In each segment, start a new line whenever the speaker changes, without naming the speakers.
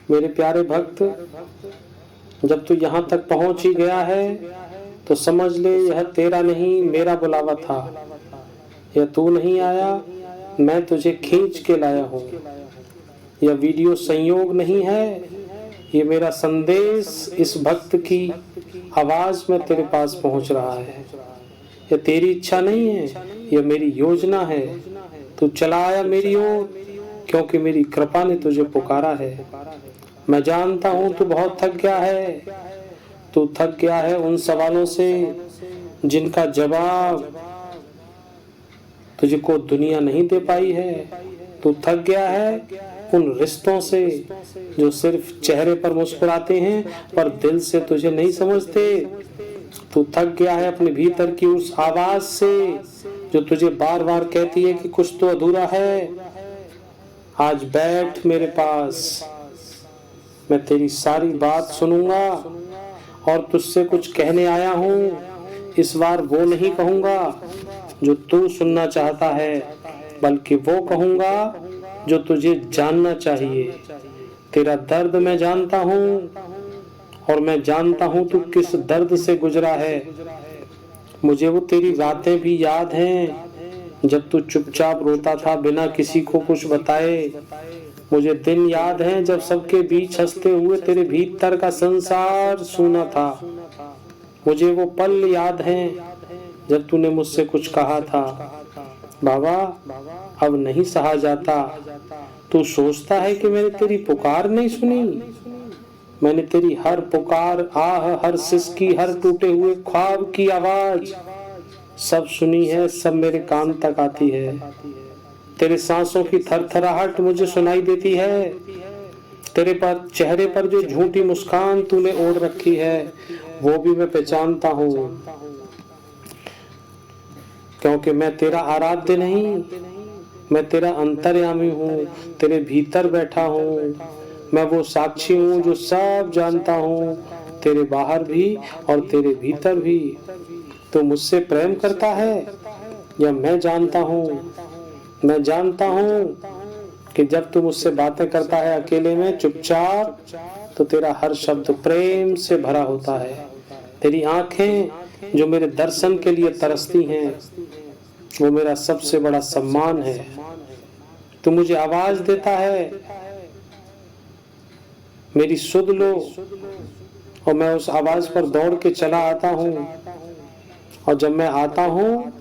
मेरे प्यारे भक्त, जब तू यहाँ तक पहुँच ही गया है तो समझ ले यह तेरा नहीं मेरा बुलावा था। यह तू नहीं आया, मैं तुझे खींच के लाया हूँ। यह वीडियो संयोग नहीं है, ये मेरा संदेश इस भक्त की आवाज में तेरे पास पहुँच रहा है। यह तेरी इच्छा नहीं है, यह मेरी योजना है। तू चला आया मेरी ओर क्योंकि मेरी कृपा ने तुझे पुकारा है। मैं जानता हूँ तू बहुत थक गया है। तू थक गया है उन सवालों से जिनका जवाब तुझको दुनिया नहीं दे पाई है। तू थक गया है उन रिश्तों से जो सिर्फ चेहरे पर मुस्कुराते हैं पर दिल से तुझे नहीं समझते। तू थक गया है अपने भीतर की उस आवाज से जो तुझे बार बार कहती है कि कुछ तो अधूरा है। आज बैठ मेरे पास, मैं तेरी सारी बात सुनूंगा और तुझसे कुछ कहने आया हूँ। इस बार वो नहीं कहूँगा जो तू सुनना चाहता है, बल्कि वो कहूँगा जो तुझे जानना चाहिए। तेरा दर्द मैं जानता हूँ और मैं जानता हूँ तू किस दर्द से गुजरा है। मुझे वो तेरी रातें भी याद हैं जब तू चुपचाप रोता था बिना किसी को कुछ बताए। मुझे दिन याद हैं जब सबके बीच हंसते हुए तेरे भीतर का संसार सूना था। मुझे वो पल याद हैं जब तूने मुझसे कुछ कहा था, बाबा अब नहीं सहा जाता। तू सोचता है कि मैंने तेरी पुकार नहीं सुनी। मैंने तेरी हर पुकार, आह, हर सिसकी, हर टूटे हुए ख्वाब की आवाज सब सुनी है, सब मेरे कान तक आती है। तेरे सांसों की थरथराहट मुझे सुनाई देती है। तेरे पर चेहरे पर जो झूठी मुस्कान तूने ओढ़ रखी है वो भी मैं पहचानता हूँ, क्योंकि मैं तेरा आराध्य नहीं, मैं तेरा अंतर्यामी हूँ। तेरे भीतर बैठा हूँ, मैं वो साक्षी हूँ जो सब जानता हूँ, तेरे बाहर भी और तेरे भीतर भी। तो मुझसे प्रेम करता है या मैं जानता हूँ, मैं जानता हूँ कि जब तू मुझसे बातें करता है अकेले में चुपचाप, तो तेरा हर शब्द प्रेम से भरा होता है। तेरी आंखें जो मेरे दर्शन के लिए तरसती हैं वो मेरा सबसे बड़ा सम्मान है। तू मुझे आवाज देता है, मेरी सुध लो, और मैं उस आवाज पर दौड़ के चला आता हूँ। और जब मैं आता हूँ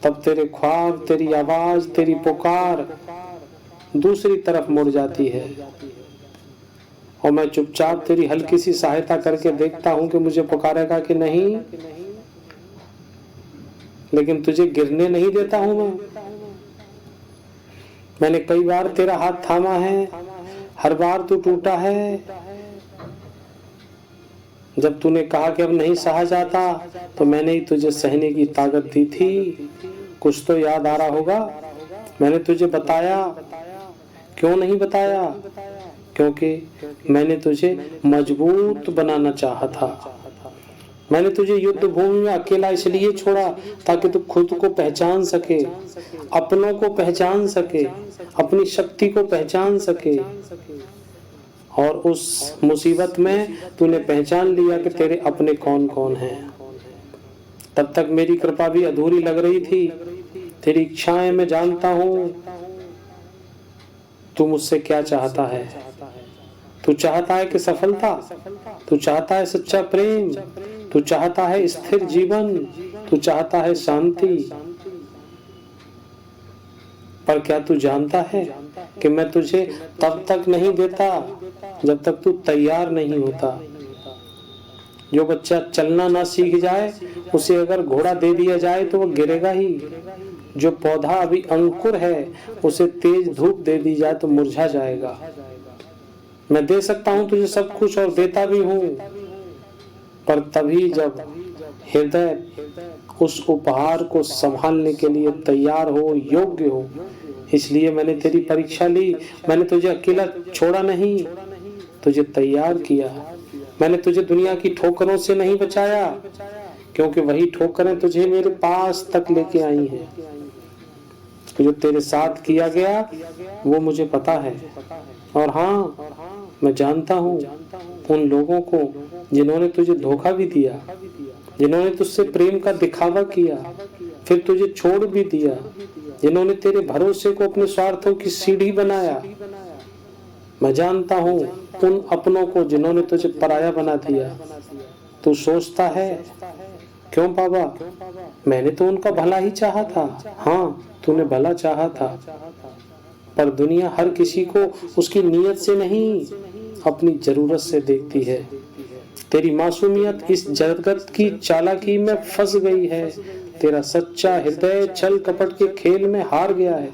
तब तेरे ख्वाब, तेरी आवाज, तेरी पुकार दूसरी तरफ मुड़ जाती है और मैं चुपचाप तेरी हल्की सी सहायता करके देखता हूँ कि मुझे पुकारेगा कि नहीं, लेकिन तुझे गिरने नहीं देता हूँ। मैंने कई बार तेरा हाथ थामा है, हर बार तू टूटा है। जब तूने कहा कि अब नहीं सहा जाता तो मैंने ही तुझे सहने की ताकत दी थी। कुछ तो याद आ रहा होगा। मैंने तुझे बताया, क्यों नहीं बताया? क्योंकि मैंने तुझे मजबूत बनाना चाहा था। मैंने तुझे युद्ध भूमि में अकेला इसलिए छोड़ा ताकि तू खुद को पहचान सके, अपनों को पहचान सके, अपनी शक्ति को पहचान सके। और उस मुसीबत में तूने पहचान लिया कि तेरे अपने कौन कौन हैं। तब तक मेरी कृपा भी अधूरी लग रही थी। तेरी इच्छाएं मैं जानता हूँ। तू मुझसे क्या चाहता है? तू चाहता है कि सफलता, तू चाहता है सच्चा प्रेम, तू चाहता है स्थिर जीवन, तू चाहता है शांति। पर क्या तू जानता है कि मैं तुझे तब तक नहीं देता जब तक तू तैयार नहीं होता। जो बच्चा चलना ना सीख जाए उसे अगर घोड़ा दे दिया जाए तो वो गिरेगा ही। जो पौधा अभी अंकुर है उसे तेज धूप दे दी जाए तो मुरझा जाएगा। मैं दे सकता हूँ तुझे सब कुछ और देता भी हूँ, पर तभी जब हृदय उस उपहार को संभालने के लिए तैयार हो, योग्य हो। इसलिए मैंने तेरी परीक्षा ली। मैंने तुझे अकेला छोड़ा नहीं, तुझे तैयार किया। मैंने तुझे दुनिया की ठोकरों से नहीं बचाया, क्योंकि वही ठोकरें तुझे मेरे पास तक लेके आई हैं। जो तेरे साथ किया गया वो मुझे पता है। और हाँ, मैं जानता हूँ उन लोगों को जिन्होंने तुझे धोखा भी दिया, जिन्होंने तुझसे प्रेम का दिखावा किया फिर तुझे छोड़ भी दिया, जिन्होंने तेरे भरोसे को अपने स्वार्थों की सीढ़ी बनाया। मैं जानता हूँ उन अपनों को जिन्होंने तुझे पराया बना दिया। तू सोचता है, क्यों बाबा, मैंने तो उनका भला ही चाहा था। हाँ, तूने भला चाहा था, पर दुनिया हर किसी को उसकी नीयत से नहीं, अपनी जरूरत से देखती है। तेरी मासूमियत इस जगत की चालाकी में फंस गई है। तेरा सच्चा हृदय छल कपट के खेल में हार गया है।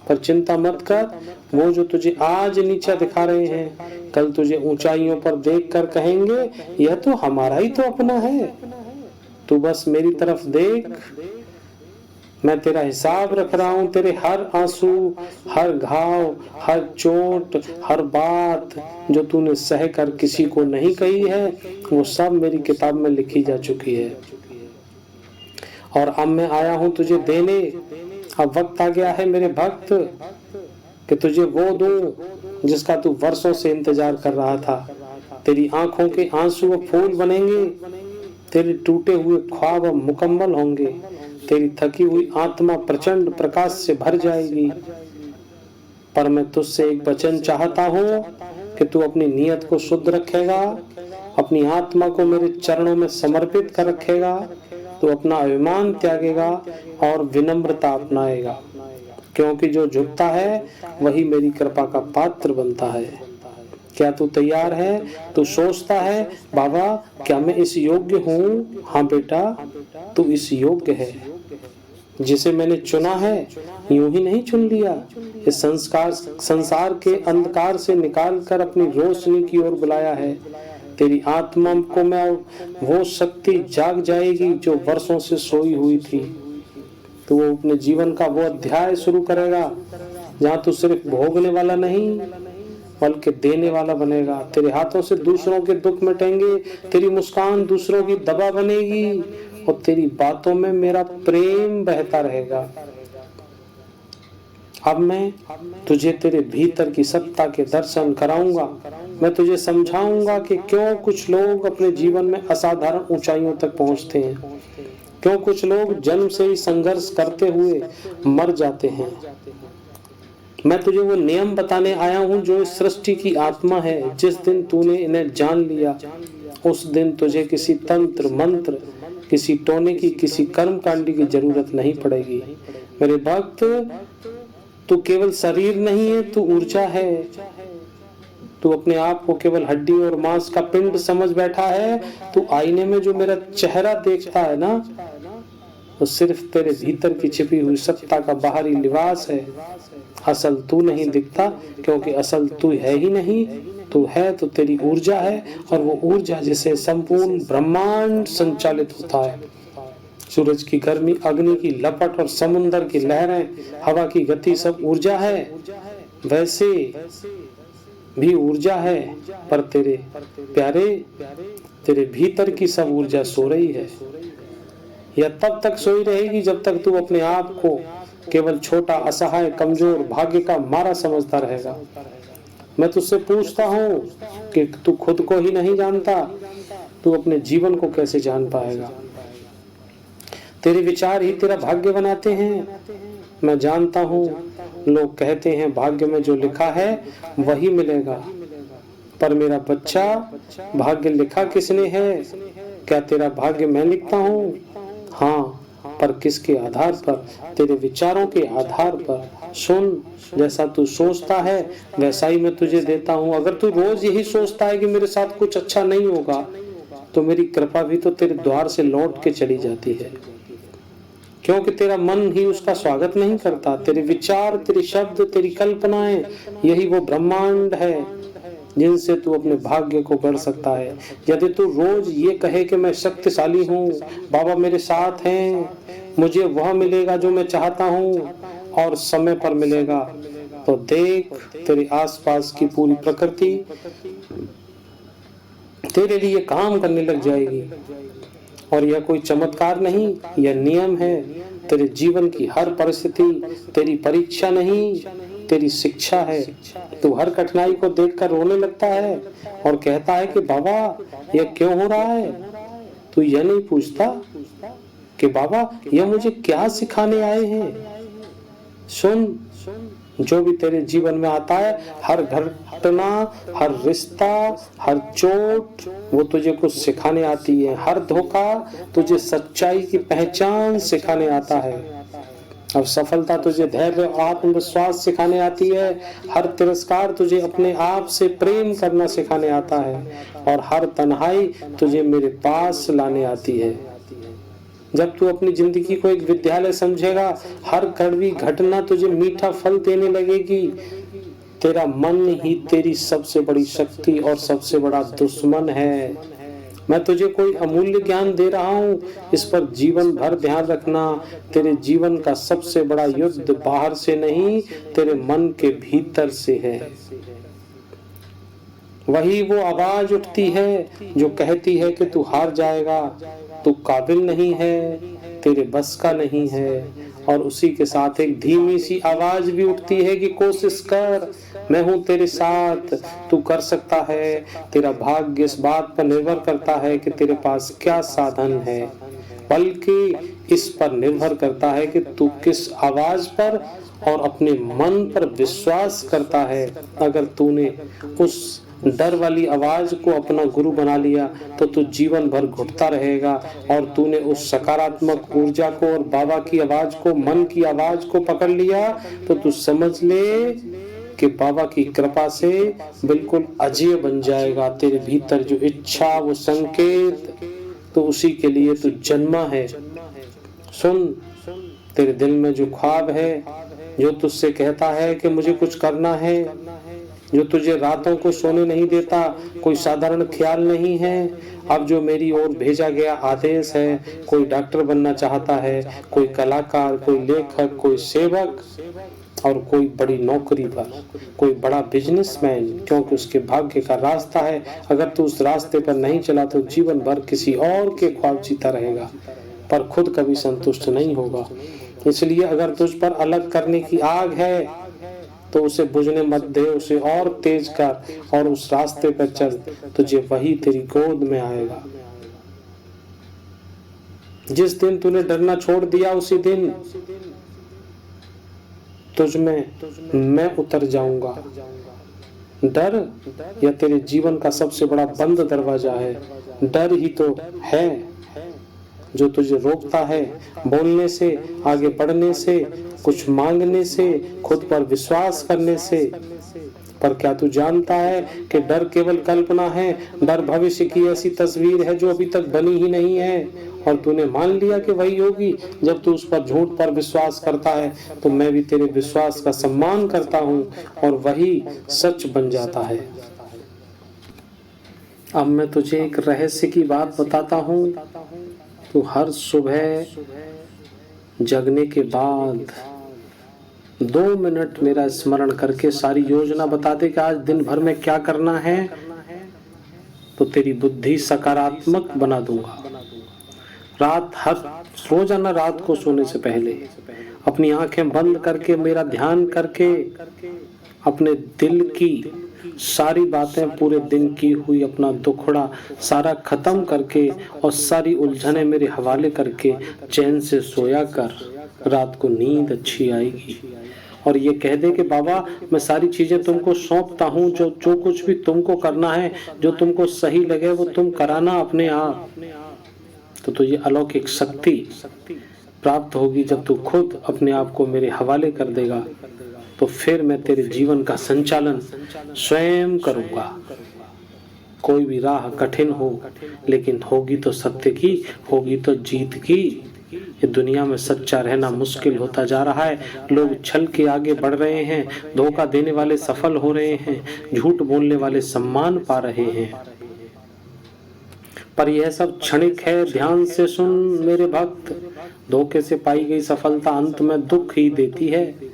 पर चिंता मत कर, वो जो तुझे आज नीचा दिखा रहे हैं कल तुझे ऊंचाइयों पर देखकर कहेंगे यह तो हमारा ही तो अपना है। तू बस मेरी तरफ देख, मैं तेरा हिसाब रख रहा हूँ। तेरे हर आंसू, हर घाव, हर चोट, हर बात जो तूने सह कर किसी को नहीं कही है वो सब मेरी किताब में लिखी जा चुकी है। और अब मैं आया हूँ तुझे देने। अब वक्त आ गया है मेरे भक्त कि तुझे वो दूं जिसका तू वर्षों से इंतजार कर रहा था। तेरी आंखों के आंसू अब फूल बनेंगे, तेरे टूटे हुए ख्वाब अब मुकम्मल होंगे, तेरी थकी हुई आत्मा प्रचंड प्रकाश से भर जाएगी। पर मैं तुझसे एक वचन चाहता हूँ कि तू अपनी नीयत को शुद्ध रखेगा, अपनी आत्मा को मेरे चरणों में समर्पित कर रखेगा, तू अपना अभिमान त्यागेगा और विनम्रता अपनाएगा, क्योंकि जो झुकता है वही मेरी कृपा का पात्र बनता है। क्या तू तैयार है? तू सोचता है, बाबा क्या मैं इस योग्य हूँ? हाँ बेटा, तू इस योग्य है। जिसे मैंने चुना है यूं ही नहीं चुन लिया, इस संसार के अंधकार से निकाल कर अपनी रोशनी की ओर बुलाया है। तेरी आत्मा को मैं वो शक्ति जाग जाएगी जो वर्षों से सोई हुई थी। तो वो अपने जीवन का वो अध्याय शुरू करेगा जहाँ तू सिर्फ भोगने वाला नहीं बल्कि देने वाला बनेगा। तेरे हाथों से दूसरों के दुख मिटेंगे, तेरी मुस्कान दूसरों की दवा बनेगी और तेरी बातों में मेरा प्रेम बहता रहेगा। अब मैं तुझे तेरे भीतर की सत्ता के दर्शन कराऊंगा। मैं तुझे समझाऊंगा कि क्यों कुछ लोग अपने जीवन में असाधारण ऊंचाइयों तक पहुंचते हैं, क्यों कुछ लोग जन्म से ही संघर्ष करते हुए मर जाते हैं। मैं तुझे वो नियम बताने आया हूँ जो इस सृष्टि की आत्मा है। जिस दिन तूने इन्हें जान लिया उस दिन तुझे किसी तंत्र मंत्र, किसी टोने की, किसी कर्म कांडी की जरूरत नहीं पड़ेगी। मेरे भक्त, तू केवल शरीर नहीं है, तू ऊर्जा है। तू अपने आप को केवल हड्डी और मांस का पिंड समझ बैठा है। तू आईने में जो मेरा चेहरा देखता है ना, वो सिर्फ तेरे भीतर की छिपी हुई सत्ता का बाहरी लिबास है। असल तू नहीं दिखता, क्योंकि असल तू है ही नहीं। तू है तो तेरी ऊर्जा है, और वो ऊर्जा जिसे संपूर्ण ब्रह्मांड संचालित होता है। सूरज की गर्मी, अग्नि की लपट और समुद्र की लहरें, हवा की गति सब ऊर्जा है। वैसे भी ऊर्जा है, पर तेरे प्यारे, तेरे भीतर की सब ऊर्जा सो रही है। यह तब तक सोई रहेगी जब तक तू अपने आप को केवल छोटा, असहाय, कमजोर, भाग्य का मारा समझता रहेगा। मैं तुझसे पूछता हूँ कि तू खुद को ही नहीं जानता, तू अपने जीवन को कैसे जान पाएगा? तेरे विचार ही तेरा भाग्य बनाते हैं। मैं जानता हूँ लोग कहते हैं भाग्य में जो लिखा है वही मिलेगा, पर मेरा बच्चा, भाग्य लिखा किसने है? क्या तेरा भाग्य मैं लिखता हूँ? हाँ, पर किसके आधार पर? तेरे विचारों के आधार पर। सुन, जैसा तू सोचता है वैसा ही मैं तुझे देता हूँ। अगर तू रोज यही सोचता है कि मेरे साथ कुछ अच्छा नहीं होगा, तो मेरी कृपा भी तो तेरे द्वार से लौट के चली जाती है, क्योंकि तेरा मन ही उसका स्वागत नहीं करता। तेरे विचार, तेरे शब्द, तेरी कल्पनाएं, यही वो ब्रह्मांड है जिनसे तू अपने भाग्य को गढ़ सकता है। यदि तू रोज ये कहे कि मैं शक्तिशाली हूँ, बाबा मेरे साथ हैं, मुझे वह मिलेगा जो मैं चाहता हूँ और समय पर मिलेगा, तो देख तेरे आसपास की पूरी प्रकृति तेरे लिए काम करने लग जाएगी। और यह कोई चमत्कार नहीं, यह नियम है। तेरे जीवन की हर परिस्थिति तेरी परीक्षा नहीं, तेरी शिक्षा है। तू हर कठिनाई को देखकर रोने लगता है और कहता है कि बाबा यह क्यों हो रहा है। तू यह नहीं पूछता कि बाबा यह मुझे क्या सिखाने आए हैं। सुन, जो भी तेरे जीवन में आता है, हर घटना, हर रिश्ता, हर चोट, वो तुझे कुछ सिखाने आती है। हर धोखा तुझे सच्चाई की पहचान सिखाने आता है। अब सफलता तुझे धैर्य और आत्मविश्वास सिखाने आती है। हर तिरस्कार तुझे अपने आप से प्रेम करना सिखाने आता है और हर तन्हाई तुझे मेरे पास लाने आती है। जब तू अपनी जिंदगी को एक विद्यालय समझेगा, हर कड़वी घटना तुझे मीठा फल देने लगेगी। तेरा मन ही तेरी सबसे बड़ी शक्ति और सबसे बड़ा दुश्मन है। मैं तुझे कोई अमूल्य ज्ञान दे रहा हूँ, इस पर जीवन भर ध्यान रखना। तेरे जीवन का सबसे बड़ा युद्ध बाहर से नहीं, तेरे मन के भीतर से है। वही वो आवाज उठती है जो कहती है कि तू हार जाएगा, तू काबिल नहीं है, तेरे बस का नहीं है। और उसी के साथ एक धीमी सी आवाज भी उठती है कि कोशिश कर, मैं हूं तेरे साथ, तू कर सकता है। तेरा भाग्य इस बात पर निर्भर करता है कि तेरे पास क्या साधन है, बल्कि इस पर निर्भर करता है कि तू किस आवाज पर और अपने मन पर विश्वास करता है। अगर तूने उस डर वाली आवाज को अपना गुरु बना लिया तो तू जीवन भर घुटता रहेगा, और तूने उस सकारात्मक ऊर्जा को और बाबा की आवाज को, मन की आवाज को पकड़ लिया तो तू समझ ले कि बाबा की कृपा से बिल्कुल अजय बन जाएगा। तेरे भीतर जो इच्छा, वो संकेत, तो उसी के लिए तू जन्मा है। सुन, तेरे दिल में जो ख्वाब है, जो तुझसे कहता है कि मुझे कुछ करना है, जो तुझे रातों को सोने नहीं देता, कोई साधारण ख्याल नहीं है। अब जो मेरी ओर भेजा गया आदेश है, कोई डॉक्टर बनना चाहता है, कोई कलाकार, कोई लेखक, कोई सेवक और कोई बड़ी नौकरी पर, कोई बड़ा बिजनेसमैन, क्योंकि उसके भाग्य का रास्ता है। अगर तू उस रास्ते पर नहीं चला तो जीवन भर किसी और के ख्वाब जीता रहेगा, पर खुद कभी संतुष्ट नहीं होगा। इसलिए अगर तुझ पर अलग करने की आग है तो उसे बुझने मत दे, उसे और तेज कर और उस रास्ते पर चल, तुझे वही तेरी गोद में आएगा। जिस दिन तूने डरना छोड़ दिया, उसी दिन तुझ में मैं उतर जाऊंगा। डर या तेरे जीवन का सबसे बड़ा बंद दरवाजा है। डर ही तो है जो तुझे रोकता है बोलने से, आगे बढ़ने से, कुछ मांगने से, खुद पर विश्वास करने से। पर क्या तू जानता है कि डर केवल कल्पना है। डर भविष्य की ऐसी तस्वीर है जो अभी तक बनी ही नहीं है, और तूने मान लिया कि वही होगी। जब तू उस पर झूठ पर विश्वास करता है तो मैं भी तेरे विश्वास का सम्मान करता हूँ और वही सच बन जाता है। अब मैं तुझे एक रहस्य की बात बताता हूँ। तू हर सुबह जगने के बाद 2 मिनट मेरा स्मरण करके सारी योजना बता दे कि आज दिन भर में क्या करना है, तो तेरी बुद्धि सकारात्मक बना दूंगा। रोजाना रात को सोने से पहले अपनी आंखें बंद करके, मेरा ध्यान करके, अपने दिल की सारी बातें, पूरे दिन की हुई अपना दुखड़ा सारा खत्म करके और सारी उलझने मेरे हवाले करके चैन से सोया कर, रात को नींद अच्छी आएगी। और ये कह दे कि बाबा मैं सारी चीजें तुमको सौंपता हूँ, जो कुछ भी तुमको करना है, जो तुमको सही लगे वो तुम कराना अपने आप। तो तुझे अलौकिक शक्ति प्राप्त होगी जब तू खुद अपने आप को मेरे हवाले कर देगा। तो फिर मैं तेरे जीवन का संचालन स्वयं करूंगा। कोई भी राह कठिन हो, लेकिन होगी तो सत्य की, होगी तो जीत की। ये दुनिया में सच्चा रहना मुश्किल होता जा रहा है। लोग छल के आगे बढ़ रहे हैं, धोखा देने वाले सफल हो रहे हैं, झूठ बोलने वाले सम्मान पा रहे हैं। पर यह सब क्षणिक है। ध्यान से सुन मेरे भक्त, धोखे से पाई गई सफलता अंत में दुख ही देती है।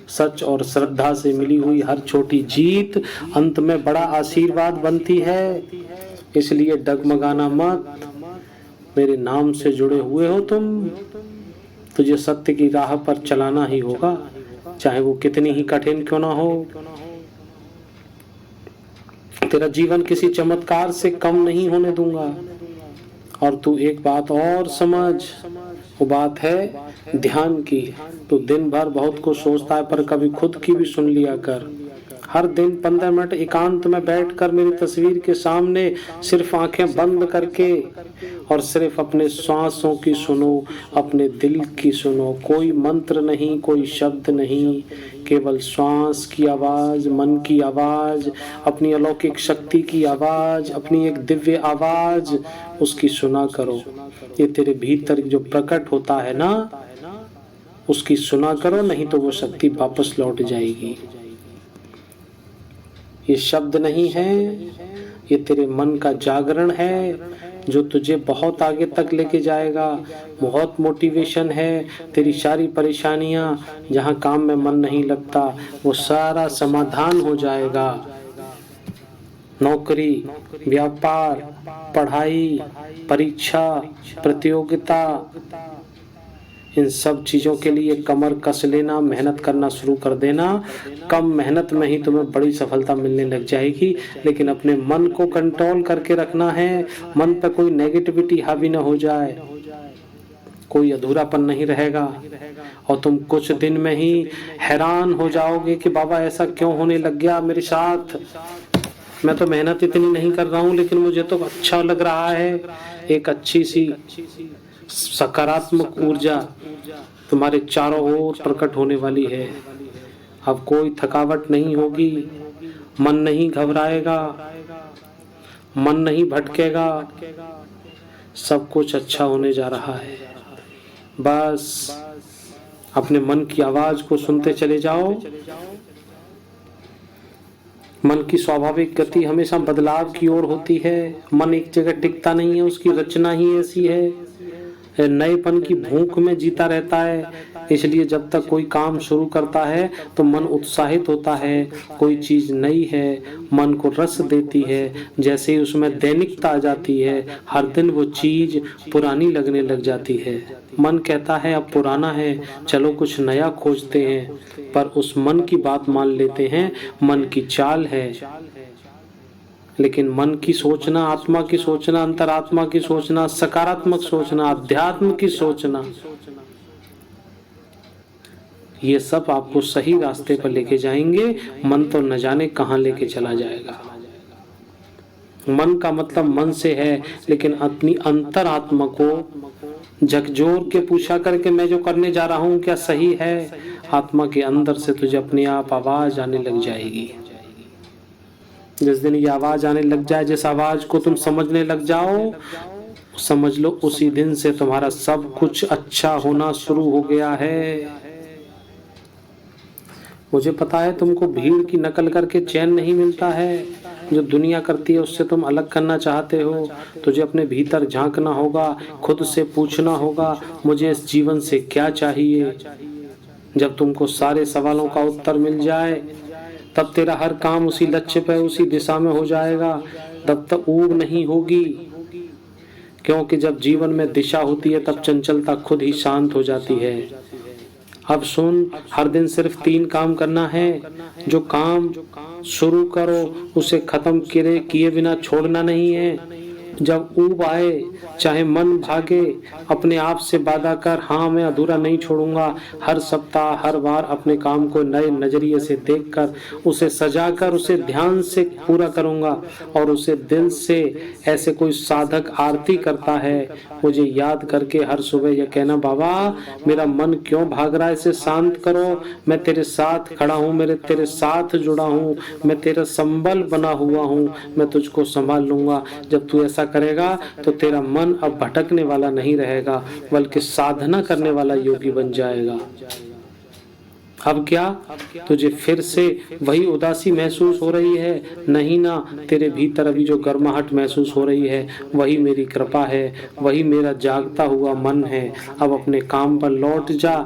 सच और श्रद्धा से मिली हुई हर छोटी जीत अंत में बड़ा आशीर्वाद बनती है। इसलिए डगमगाना मत। मेरे नाम से जुड़े हुए हो तुम, तुझे सत्य की राह पर चलाना ही होगा, चाहे वो कितनी ही कठिन क्यों ना हो। तेरा जीवन किसी चमत्कार से कम नहीं होने दूंगा। और तू एक बात और समझ, वो बात है ध्यान की। तू दिन भर बहुत कुछ सोचता है, पर कभी खुद की भी सुन लिया कर। हर दिन 15 मिनट एकांत में बैठकर मेरी तस्वीर के सामने सिर्फ आंखें बंद करके और सिर्फ अपने श्वासों की सुनो, अपने दिल की सुनो। कोई मंत्र नहीं, कोई शब्द नहीं, केवल श्वास की आवाज, मन की आवाज, अपनी अलौकिक शक्ति की आवाज, अपनी एक दिव्य आवाज, उसकी सुना करो। ये तेरे भीतर जो प्रकट होता है ना, उसकी सुना करो, नहीं तो वो शक्ति वापस लौट जाएगी। ये शब्द नहीं है, ये तेरे मन का जागरण है जो तुझे बहुत आगे तक लेके जाएगा। बहुत मोटिवेशन है। तेरी सारी परेशानियां, जहां काम में मन नहीं लगता, वो सारा समाधान हो जाएगा। नौकरी, व्यापार, पढ़ाई, परीक्षा, प्रतियोगिता, इन सब चीजों के लिए कमर कस लेना, मेहनत करना शुरू कर देना। कम मेहनत में ही तुम्हें बड़ी सफलता मिलने लग जाएगी। लेकिन अपने मन को कंट्रोल करके रखना है, मन पर कोई नेगेटिविटी हावी न हो जाए, कोई अधूरापन नहीं रहेगा। और तुम कुछ दिन में ही हैरान हो जाओगे कि बाबा ऐसा क्यों होने लग गया मेरे साथ। मैं तो मेहनत इतनी नहीं कर रहा हूँ, लेकिन मुझे तो अच्छा लग रहा है। एक अच्छी सी सकारात्मक ऊर्जा तुम्हारे चारों ओर प्रकट होने वाली है। अब कोई थकावट नहीं होगी, मन नहीं घबराएगा, मन नहीं भटकेगा, सब कुछ अच्छा होने जा रहा है। बस अपने मन की आवाज को सुनते चले जाओ। मन की स्वाभाविक गति हमेशा बदलाव की ओर होती है। मन एक जगह टिकता नहीं है, उसकी रचना ही ऐसी है, नएपन की भूख में जीता रहता है। इसलिए जब तक कोई काम शुरू करता है तो मन उत्साहित होता है। कोई चीज नई है, मन को रस देती है। जैसे ही उसमें दैनिकता आ जाती है, हर दिन वो चीज पुरानी लगने लग जाती है। मन कहता है अब पुराना है, चलो कुछ नया खोजते हैं, पर उस मन की बात मान लेते हैं। मन की चाल है, लेकिन मन की सोचना, आत्मा की सोचना, अंतरात्मा की सोचना, सकारात्मक सोचना, अध्यात्म की सोचना, ये सब आपको सही रास्ते पर लेके जाएंगे। मन तो न जाने कहां लेके चला जाएगा। मन का मतलब मन से है, लेकिन अपनी अंतरात्मा को झकझोर के पूछा करके मैं जो करने जा रहा हूं क्या सही है, आत्मा के अंदर से तुझे अपने आप आवाज आने लग जाएगी। जिस दिन ये आवाज आने लग जाए, जिस आवाज को तुम समझने लग जाओ, समझ लो उसी दिन से तुम्हारा सब कुछ अच्छा होना शुरू हो गया है। मुझे पता है तुमको भीड़ की नकल करके चैन नहीं मिलता है। जो दुनिया करती है उससे तुम अलग करना चाहते हो। तुझे अपने भीतर झांकना होगा, खुद से पूछना होगा मुझे इस जीवन से क्या चाहिए। जब तुमको सारे सवालों का उत्तर मिल जाए, तब तेरा हर काम उसी लक्ष्य पे, उसी दिशा में हो जाएगा। तब तक ऊब नहीं होगी, क्योंकि जब जीवन में दिशा होती है तब चंचलता खुद ही शांत हो जाती है। अब सुन, हर दिन सिर्फ 3 काम करना है। जो काम शुरू करो उसे खत्म किए बिना छोड़ना नहीं है। जब ऊब आए, चाहे मन भागे, अपने आप से वादा कर, हाँ मैं अधूरा नहीं छोड़ूंगा। हर सप्ताह, हर बार अपने काम को नए नजरिए से देखकर, उसे सजाकर, उसे ध्यान से पूरा करूंगा। और उसे दिल से, ऐसे कोई साधक आरती करता है, मुझे याद करके हर सुबह यह कहना, बाबा मेरा मन क्यों भाग रहा है, इसे शांत करो। मैं तेरे साथ खड़ा हूँ, मेरे तेरे साथ जुड़ा हूँ, मैं तेरा संबल बना हुआ हूँ, मैं तुझको संभाल लूंगा। जब तू ऐसा करेगा तो तेरा मन अब भटकने वाला नहीं रहेगा, बल्कि साधना करने वाला योगी बन जाएगा। अब क्या तुझे फिर से वही उदासी महसूस हो रही है? नहीं ना, तेरे भीतर अभी जो गर्माहट महसूस हो रही है वही मेरी कृपा है, वही मेरा जागता हुआ मन है। अब अपने काम पर लौट जा,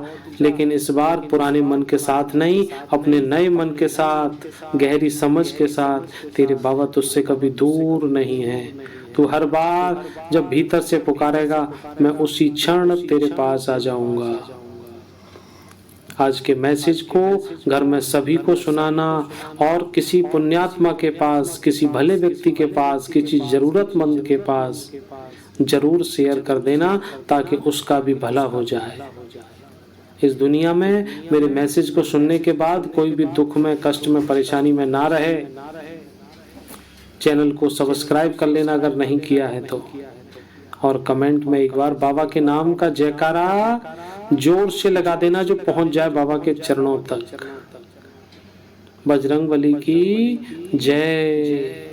लेकिन इस बार पुराने मन के साथ नहीं, अपने नए मन के साथ, गहरी समझ के साथ। तेरे बाबा तुझसे कभी दूर नहीं है। तू हर बार जब भीतर से पुकारेगा, मैं उसी क्षण तेरे पास आ जाऊंगा। आज के मैसेज को घर में सभी को सुनाना और किसी पुण्यात्मा के पास, किसी भले व्यक्ति के पास, किसी जरूरतमंद के पास जरूर शेयर कर देना ताकि उसका भी भला हो जाए। इस दुनिया में मेरे मैसेज को सुनने के बाद कोई भी दुख में, कष्ट में, परेशानी में ना रहे। चैनल को सब्सक्राइब कर लेना अगर नहीं किया है तो, और कमेंट में एक बार बाबा के नाम का जयकारा जोर से लगा देना जो पहुंच जाए बाबा के चरणों तक। बजरंगबली की जय।